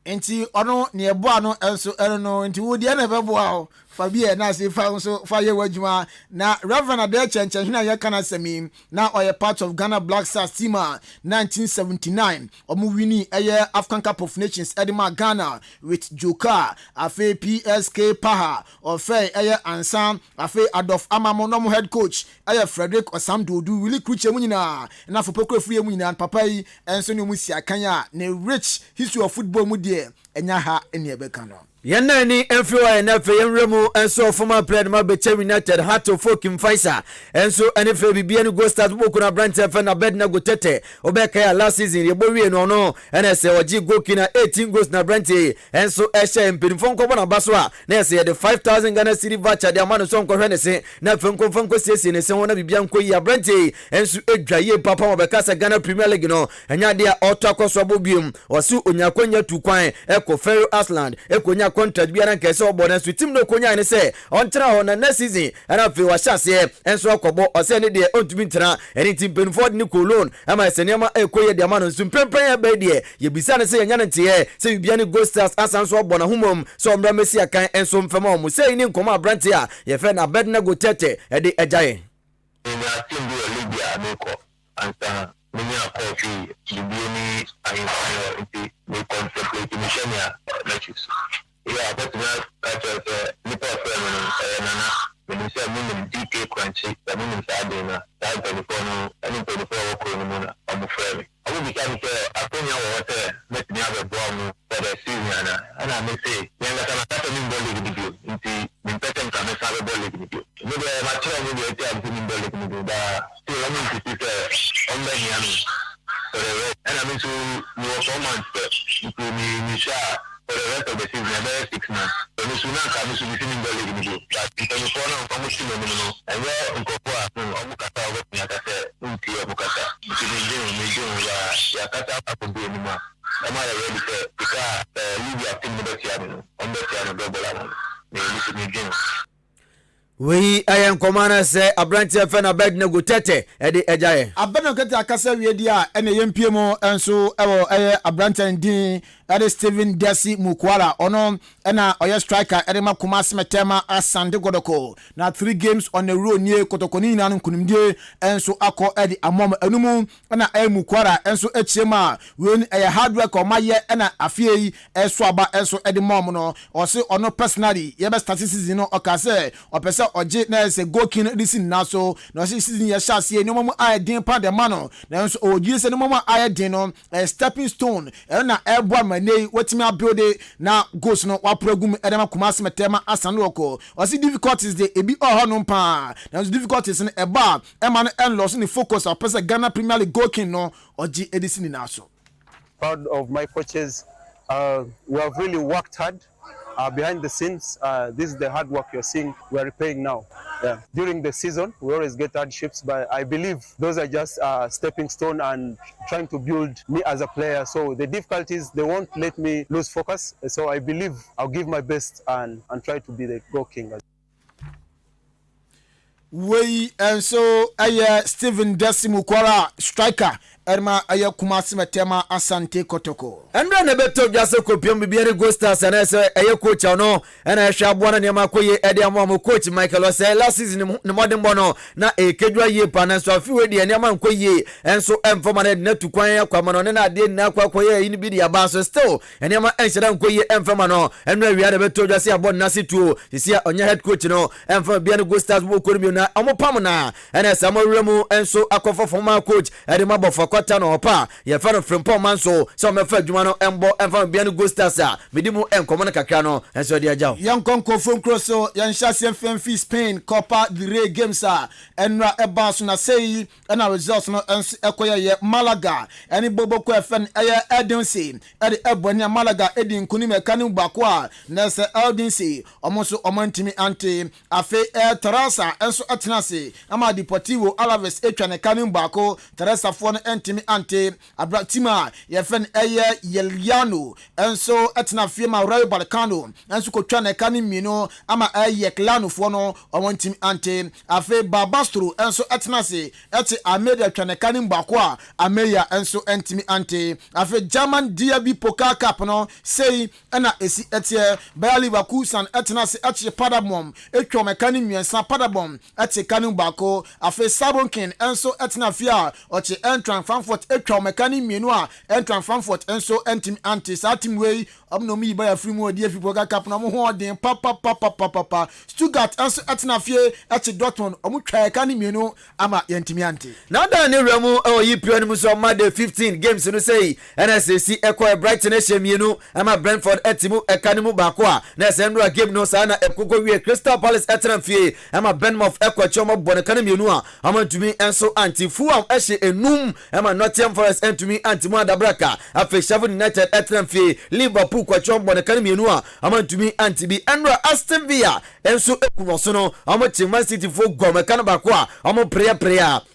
Enti ono ne ebo ano enso eno no enti wo de na beboa o fa bia na se fa nso fa ye wadwuma na Reverend Ade Chenchen hina ye kana semi na oye part of Ghana Black Stars team 1979 omu wini eye African Cup of Nations edema Ghana with Joka afe PSK Paha ofe eye Ansan afe Adolf Amamo no head coach eye Frederick Osamdodu Willie Kruche munyina na fo pokrefu ye munyina papa yi enso ne mu si akanya ne rich history of football mu de enya ha ene ebeka no Yana ni MFA na fe yenremu enso former player ma Bechem United Hato Fokim Faisa enso NFA bibia ni go start boku na Brent FM na bed na go tete obeka ya last season ye bowie no no NSA oji go kina 18 goals na Brent enso ehye mpinfo nko na baso a na ese de 5000 Ghana cedi voucher de amano so nko hwe se na fenko siesie ne se wona bibia nko yi Brent enso edwaye papa obeka se Ghana Premier League no enya de auto akoso bobium osi onyakonya tukwan eko Ferro Asland ekonya contract biara nke se obona so team no konya ne se ontra ho na next season ana fe wa hyase enso akobo ose ne de ontumi ntra eni team penford ni kolon ama se nema ekoye de ama no so pempen ya be de ye bisa ne se yanya ne nte se bibia ne Gold Stars asanso obona humom so omra mesi akan enso mfema omu se ni nkoma abrante a ye fe na bed na go tete e de ejaye ina team bi Libya no ko anta menya coffee libioni ayo inti we contemplate mishania let's yeah, but that's Nipa Nana, when you say minimum DK crunchy, the minimum Sadina, that 24, and 24 Okonimuna, I'm afraid. I will be coming to a penny water, let me have a bomb for the season, and I may say, then I'm not a minimum with you, into the person can have a ball with you. Maybe I'm not sure maybe I tell you with you, but still I mean to see on the Yami. And I mean to know so much, to me, for the rest of the season, about 6 months. So we should not come to the swimming ball league. But if you follow on the team, and you're in Copa, Omukata, what me at Unti Omukata, if you do, Yakata, I could do anymore. I'm already said, because Libya team on the channel, double. They listen to me. We ayen komana se Abrante FM na bed na go tete e de ejaye abeno kete akasa wie dia ene yempie mo enso ewo Abrante ndin ade Steven Desi Mukwara ono ena oye striker ede makuma semetema asande godoko na 3 games on a row nie kotokoni na nkunimdie enso akọ ede amom anumu ena Mukwara enso echiema we hard work o maye ena afie enso aba enso ede mom no o se ono personally ye be statistics no o ka se o pese oje na se gokin disin na so na se season ye sha se no mom aye din pa de mano na enso oji se no mom aye din no stepping stone na ebo mane watimi abuild na goals no wapragum edema kumase metema asanloko osi difficulties de ebi no pa na difficulties no eba ema no en loss ni focus a person Ghana Premier League goalkeeper no oji edisi ni naso. Proud of my coaches. We have really worked hard behind the scenes, this is the hard work you're seeing we're repaying now. Yeah. During the season, we always get hardships, but I believe those are just stepping stone and trying to build me as a player. So the difficulties, they won't let me lose focus. So I believe I'll give my best and try to be the goal king. We and so Stephen Decimu Kwara striker Erma aya Kumasi Matema Asante Kotoko. And run a better just a copium be go stars and as a coach no and I shall one and Yamakoye Ediamo coach Michael say last season no modern bono na a kedra ye pan so a few the Yaman Koye and so informated net to Kwaya Kwamano and I did na Kwakoye in Bidia Basso still and Yama Anshan Koye and Famano and we had a better just say about Nasi too. You see on your head coach no and for being go stars who could be na Amopamana and as Samuel Remo and so Akofa for my coach at the Mabo for Kotano pa ye fan from Poman so some effect Jumano Embo and from Biano Gustasa Midimu and Comana Cacano and so dear Jow. Young Conco from Crosso, Yan Shassian Fenfi Spain, Copa the Ray Games and Ebasuna say and our results no Equia Malaga and Bobo Quefan Edinsi at the Ebony Malaga Edin Kunime Kanu Bakwa Nessa Eldinsi almost Omantimi Ante Afe Terasa and so Atinasi Ama Deportivo Alaves Echane Kanu Bako Teresa Fon Entimi Ante Abratima Yefen Yeliano and so Etina Fima Roy Balcano and so Kochane Kani Mino Ama Yeklano Fono Omantimi Ante Afe Babastro and so Atinasi Eti Amedia Chanekani Bakwa Ameya and so Entimi Ante Afe German Diaby Poka Kapano say Ana Esi Etie Bayali Bakusan Etinasi Echi Padabom Echo Mekani Miensa Padabom Eti Kanu Bako Afe Sabonkin and so Etina Fia Oche Entran Frankfurt Echo Mekani Mienua Entran Frankfurt and so Entimi Ante Satim Way Omnomi by a free more dear Poka Kapano Mohodin Papa Stuttgart and so Etina Fia Echi Dortmund Omucha Kani Mienu Ama Entimi Ante. Now that new Remo or Yipianimus on Monday 15 games to say NSC Equa Brighton Eshemienu Ama Brentford Etimu Ekanimu Bakwa Nesendra game no sana Ekuko Crystal Palace Etranfie Ama Benmoff Equa Chomo Bonakanimienua Ama to me and so anti Fuam Eshe Enum Ama Nottingham Forest and to me anti Mwada Braka Afe Shavon United Etranfie Liverpool Kwa Chom Bonakanimienua Ama to me anti be Andra Aston Villa and so Ekumosono Ama Man City for Gomekana Bakwa Ama prayer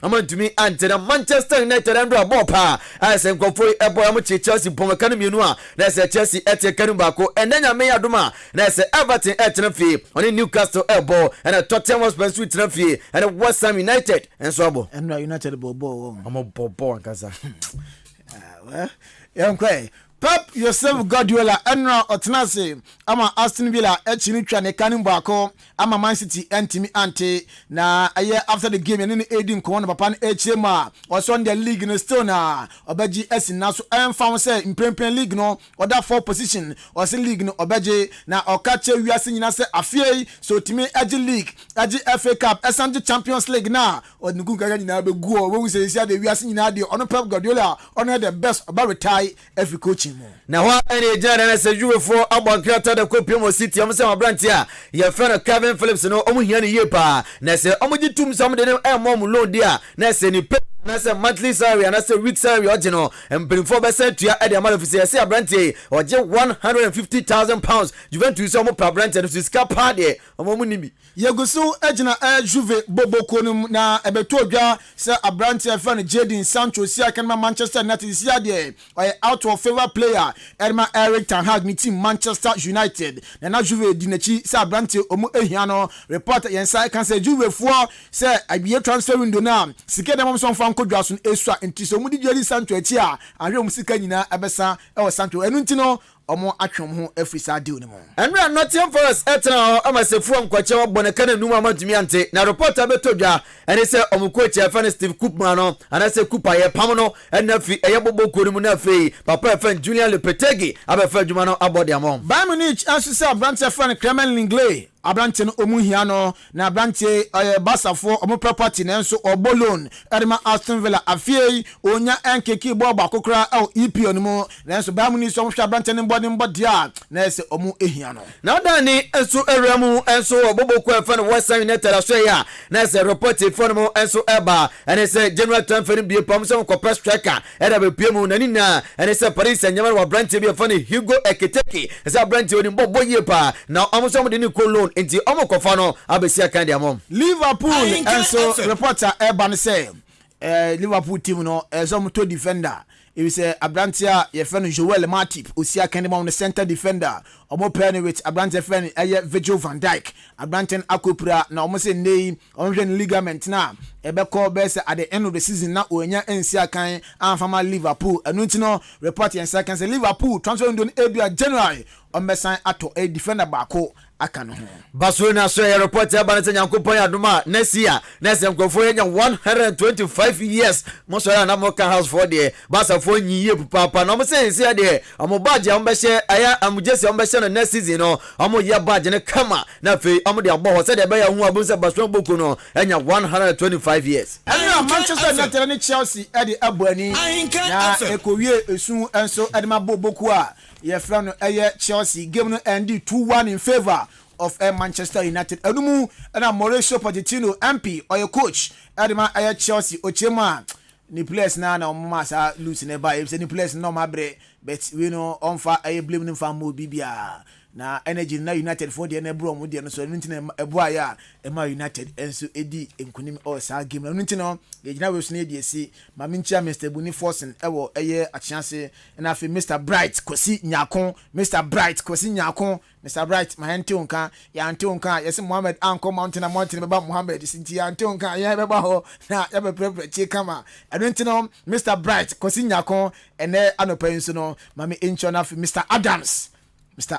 Ama to me ante na Manchester United Andra Bopa as en kofo ebo amuche Chelsea pomekanu mienua na se Chelsea ete kanu bako enenya me adoma na se Everton etrefi oni Newcastle ebo and Tottenham Hotspur etrefi and West Ham United and so abo Andra United bobo amo bobo nkasa Yankwe Pep yourself Guardiola Enra Otenase ama Aston Villa echini twa ne kanu bako ama Man City entimi ante na aye after the game ne edin ko na papa na echema was on the league no still na obaji esin na so found say in Premier League no other 4 position was league no obaji na okache wiase nyina say afie so timi age league age FA Cup Essential Champions League na odnugu gaga nyina be guo we say sia de wiase nyina de ono Pep Guardiola ono the best about retire every coaching mo na wa ene jana na se juwe for abankrata da ko Premier City am say mabranti a ye friend Kevin Phillips no omu hia ne yepa na se omu gitum some de e mom loan dia na se ni na se monthly salary na se week salary ogino empirifo be se tua e de amalo fisi se abranti oje 150,000 pounds Juventus omu pa abranti no sika pa de omu nibi yegusu ejina Juve boboko no na ebeto odwa se abranti e friend Jadon Sancho sia kan Manchester United sia de out of favor player Elma Eric Ten Hag ni team Manchester United na Juve dinachi se abranti omu ehia no report yensa kan se Juve fo se abie transfer window na sike dem so fa nkodwa so esua enti so mu di Jadon Sancho achi a ahwe mu sika nyina ebesa e Sancho enu nti no omo atwom ho afrisa deal ne mo Andra Nottingham Forest etna amasefu nkwache wabone kana numa amadumi ante na reporter betodwa ene se omukochi afane Steve Koopman no anase Cooper ye pam no ena fi eyebobo korimu na fi papa afan Julian Lopetegui abefa djuma no abode amon Bayern Munich asisa branch afan Clement Lenglet abrante no omu hia no na abrante basafo omu property na nso obolon edema Aston Villa afie onya enkeki bo ba kokora EPO no mu na nso ba mu ni so hwa abrante ne mbɔ dia na ese omu ehia no na dani enso ewramu enso oboboku efa no West Ham United aso ya na ese report for mo enso eba ene se general transfer bi pam so ko press striker era be piemu na nina ene se Paris Saint-Germain wa abrante bi efa ni Hugo Ekitike ese abrante oni mbɔ ye pa na omuso mo de ni kolon enti omo kofa no abesia kan dia mom Liverpool enso reporter eba no say Liverpool team no some to defender if say abrantia ye friend Joel Matip osia kan dem on the center defender omo pair with abrantia friend Virgil van Dijk abranten akopra na omo say nei omo hwe ligament na ebeko be say at the end of the season na onya ensia kan anfama Liverpool enu ntino report yen second say Liverpool transfer window ebia January on mesan ato a defender bako aka no ho Barcelona so ya report ya banete nyankopon ya doma next year next nkofo ya 125 years mo so ya na mo kan house for there Barca for nyiye papa na mo say nsia there omo badge am be she aya amujesi am be she no next season no omo ya badge ne kama na fe omo de abo ho say de be ya hu abun say Barcelona boku no enya 125 years and Manchester United and Chelsea e de abani na ekowie esu enso edema boboku a ye fra no Chelsea game no end 2-1 in favor of Manchester United. Enumu na Mauricio Pochettino MP or your coach edema Chelsea ochema ni players na omma sa lose ne ba ni players no mabre but we know on fa blame them for mo bibia na energy na United for the na bro mo de no so ntina eboa ya ema United enso edi enkunim o sa game no ntina ye gina we so na die si ma minchia Mr Buni Forsen ewo a chance na afi Mr Bright Kwasi Nyakon Mr Bright ma hente onka ya ante onka yes Mohammed Anko Mountain beba Mohammed sinti ya ante onka ya beba ho na ya be prepare chi kama eno ntina Mr Bright Kwasi Nyakon ene anopa nso no ma me encho na afi Mr.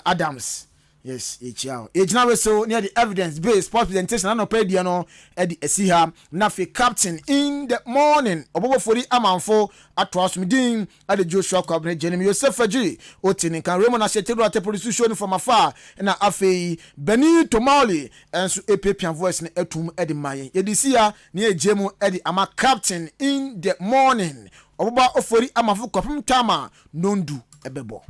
Adams. Yes, HL. Ejina so near the evidence based sports presentation and opedia no edi esiha na fe captain in the morning. Obobo fori amanfo atwas midin ade Joshua Kwabene Jeremy Joseph Faji otini kan Raymond Ashetero ate police show from afar na afei Beni Tomali enso epepian voice na etum edi mayen. Yedisia ne ejemu edi ama captain in the morning. Obobo ofori amanfo kopim tama nondu ebebo.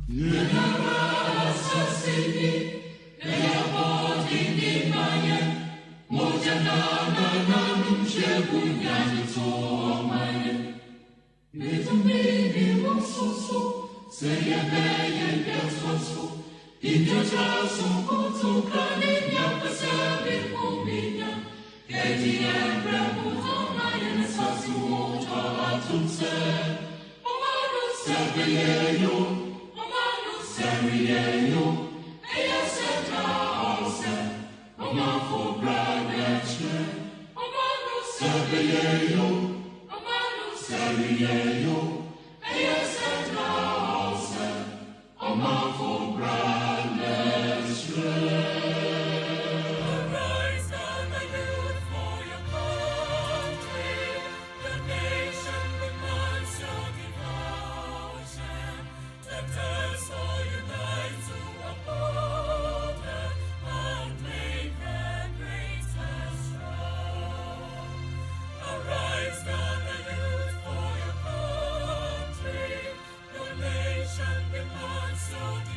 So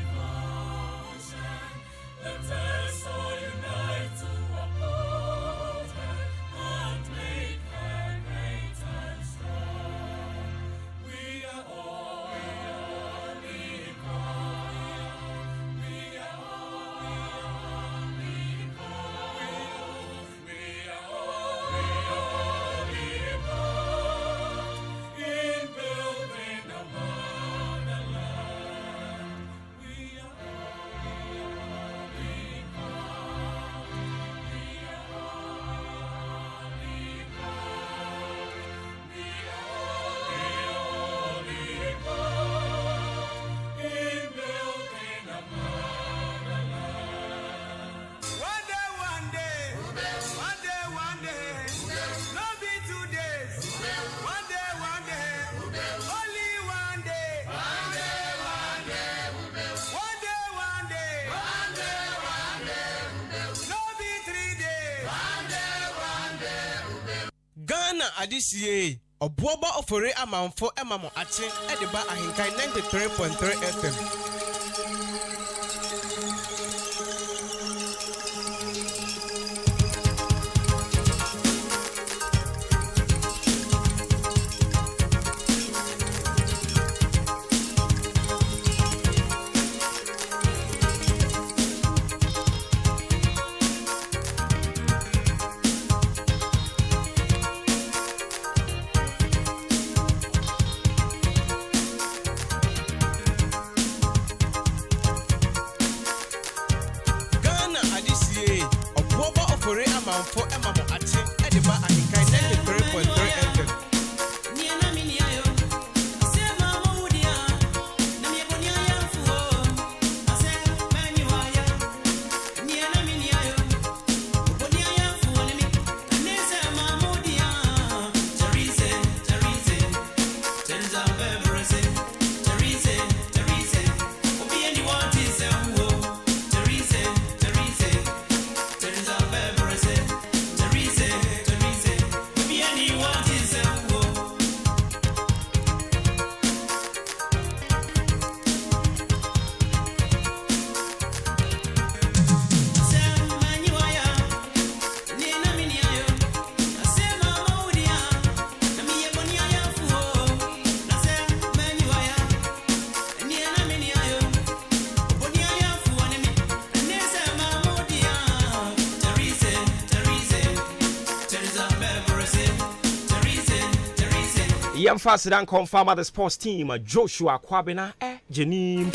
adisiye obuoba ofore amanfo emamo ache ediba ahenkan 93.3 FM. Yam fast and confirm the sports team Joshua Kwabena Jenim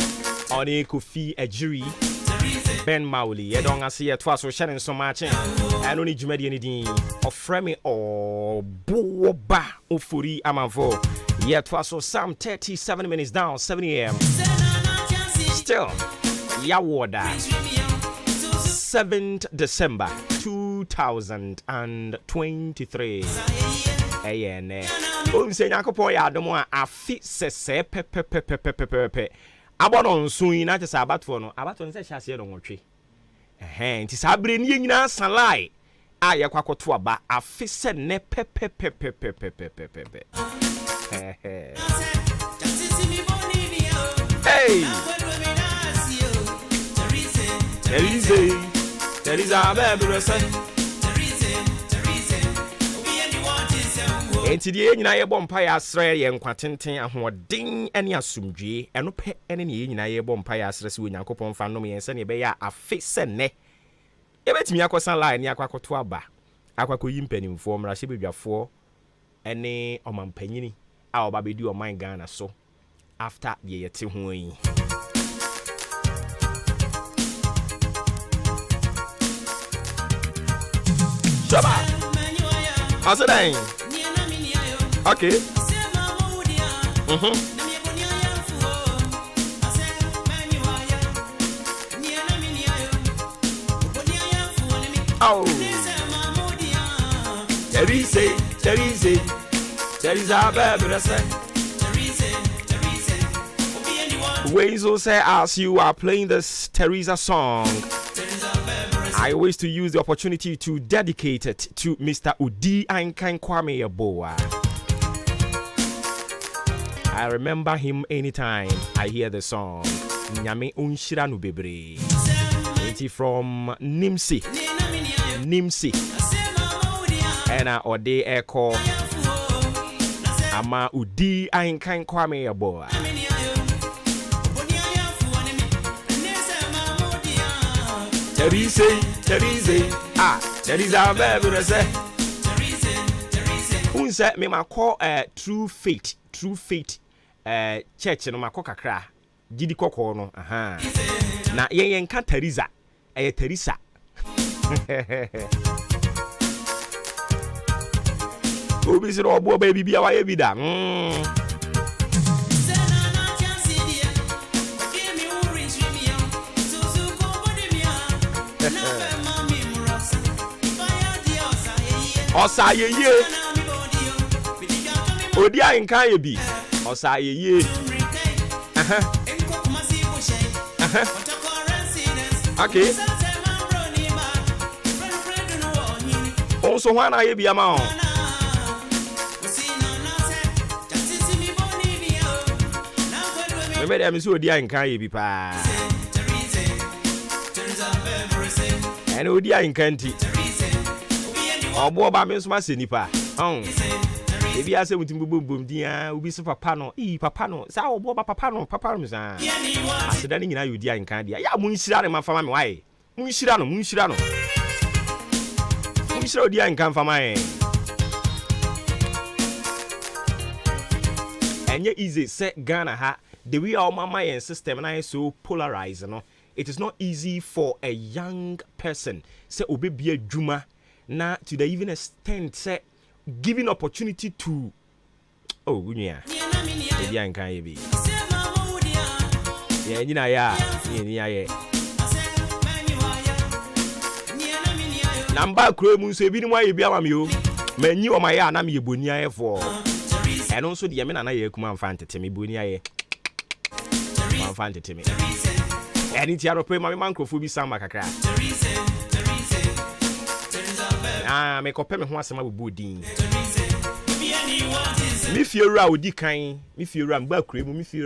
Oni Kofi Ejiri Ben Mauli Yedong asi etwa so sharing so much and only jumedi anything of frame or boba ofuri amanfo yetwa so Sam 37 minutes down 7 a.m. Still Yawoda 7th December 2023 ayene Unse Yakopon Yadomo a fit se pepe. Abono nsun na tese abato no se hyase no nwotwe nti sabre ni nyina sanlai a yakwakoto aba afi se ne pepe hey there is a baby enti die nyina ye bompa ya asre ye nkwatenten ahoden ene asumdwe eno pe ene ne ye nyina ye bompa ya asre se onyankopon fa nom ye nse ne be ya afi se ne ye betimi akosan line akwakoto aba akwakoyi mpanimfo mra hye bedwafo ene omampanyini a oba bedi o man Ghana so after ye yete ho yi Shaba Asadan Okay. Oh. There is a baby. Wezo say as you are playing this Teresa song, I wish to use the opportunity to dedicate it to Mr. Udi Ahenkan Fm. I remember him anytime I hear the song Nyame Unshira no bebre. It's from Nimsi and Ode Echo Ama Udi Ahenkan Fm. There is a baby say Unse me ma call true faith church no makoka kra gidi kokko no na yen kan Teresa Teresa obi se obo baby bia wa ye bi da osa ye odi Ahenkan ye bi osa ye okay also one I be amount me dem so odi ankan ye bi pa ene odi ankan ti obo ba me so ma se nipa ebi ase mutim bobom dia obi se papa no papa no sa obo ba papa no sa aseda ni nyina yodi ankan dia ya munhyira ne mafama me wae munhyira no munhyira odi ankan fama enye easy say Ghana ha the way our mama and system na so polarized no it is not easy for a young person say obebia dwuma na to the even extent say giving opportunity to unya odi ankan ye bi ye nyina ya ye namba kro mu so ebi ni mu aye bi amame o manyi o maye ana me yeboni aye for eno so de me na ye kuma mfa ntete me boni aye mfa ntete me eni ti arope ma me mankrofo bi sama kakra me kope me ho asema bobodin mi fiewura odi kan mi fiewura mba kro mu mi fiewura